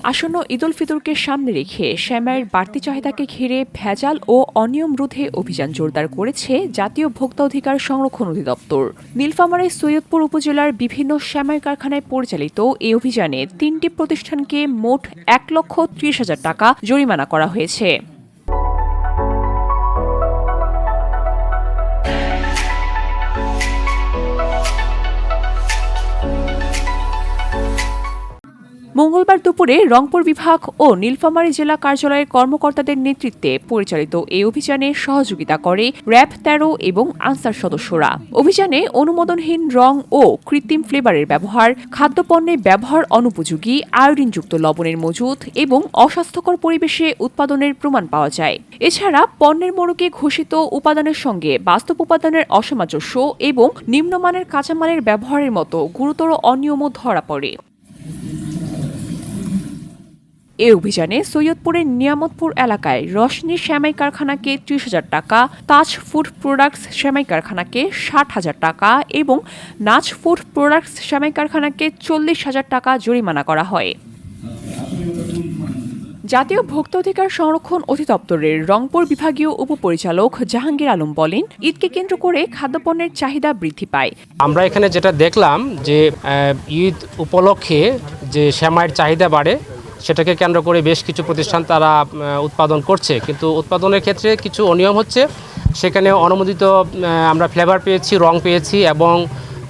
আসন্ন ঈদ উল ফিতরকে সামনে রেখে সেমাইয়ের বাড়তি চাহিদাকে ঘিরে ভেজাল ও অনিয়ম রোধে অভিযান জোরদার করেছে জাতীয় ভোক্তা অধিকার সংরক্ষণ অধিদপ্তর। নীলফামারীর সৈয়দপুর উপজেলার বিভিন্ন সেমাই কারখানায় পরিচালিত এই অভিযানে 3টি প্রতিষ্ঠানকে মোট 1,30,000 টাকা জরিমানা করা হয়েছে। মঙ্গলবার দুপুরে রংপুর বিভাগ ও নীলফামারী জেলা কার্যালয়ের কর্মকর্তাদের নেতৃত্বে পরিচালিত এই অভিযানে সহযোগিতা করে র্যাব 13 এবং আনসার সদস্যরা। অভিযানে অনুমোদনহীন রং ও কৃত্রিম ফ্লেভারের ব্যবহার, খাদ্যপণ্যে ব্যবহার অনুপযোগী আয়োডিনযুক্ত লবণের মজুত এবং অস্বাস্থ্যকর পরিবেশে উৎপাদনের প্রমাণ পাওয়া যায়। এছাড়া পণ্যের মোড়কে ঘোষিত উপাদানের সঙ্গে বাস্তব উপাদানের অসামঞ্জস্য এবং নিম্নমানের কাঁচামালের ব্যবহারের মতো গুরুতর অনিয়মও ধরা পড়ে। এ অভিযানে সৈয়দপুরের নিয়ামতপুর এলাকায় রশনি সেমাই কারখানাকে 30,000 টাকা, তাজ ফুড প্রোডাক্টস সেমাই কারখানাকে 60,000 টাকা এবং নাজ ফুড প্রোডাক্টস সেমাই কারখানাকে 40,000 টাকা জরিমানা করা হয়। জাতীয় ভোক্তা অধিকার সংরক্ষণ অধিদপ্তরের রংপুর বিভাগীয় উপপরিচালক জাহাঙ্গীর আলম বলেন, ঈদকে কেন্দ্র করে খাদ্যপণ্যের চাহিদা বৃদ্ধি পায়। আমরা এখানে যেটা দেখলাম যে ঈদ উপলক্ষে যে সেমাইয়ের চাহিদা বাড়ে, সেটাকে কেন্দ্র করে বেশ কিছু প্রতিষ্ঠান তারা উৎপাদন করছে, কিন্তু উৎপাদনের ক্ষেত্রে কিছু অনিয়ম হচ্ছে। সেখানে অনুমোদিত আমরা ফ্লেভার পেয়েছি, রং পেয়েছি এবং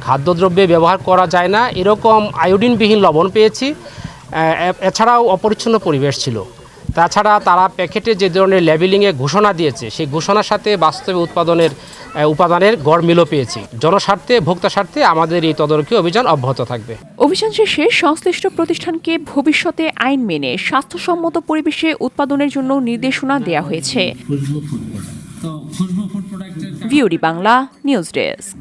খাদ্যদ্রব্যে ব্যবহার করা যায় না এরকম আয়োডিনবিহীন লবণ পেয়েছি। এছাড়াও অপরিচ্ছন্ন পরিবেশ ছিল। তাছাড়া তারা প্যাকেটে যে ধরনের লেবেলিংয়ে ঘোষণা দিয়েছে, সেই ঘোষণার সাথে বাস্তবে উপাদানের গড় মিলও পেয়েছি। জনস্বার্থে, ভোক্তা স্বার্থে আমাদের এই তদারকি অভিযান অব্যাহত থাকবে। অভিযান শেষে সংশ্লিষ্ট প্রতিষ্ঠানকে ভবিষ্যতে আইন মেনে স্বাস্থ্যসম্মত পরিবেশে উৎপাদনের জন্য নির্দেশনা দেওয়া হয়েছে। VOD Bangla news desk.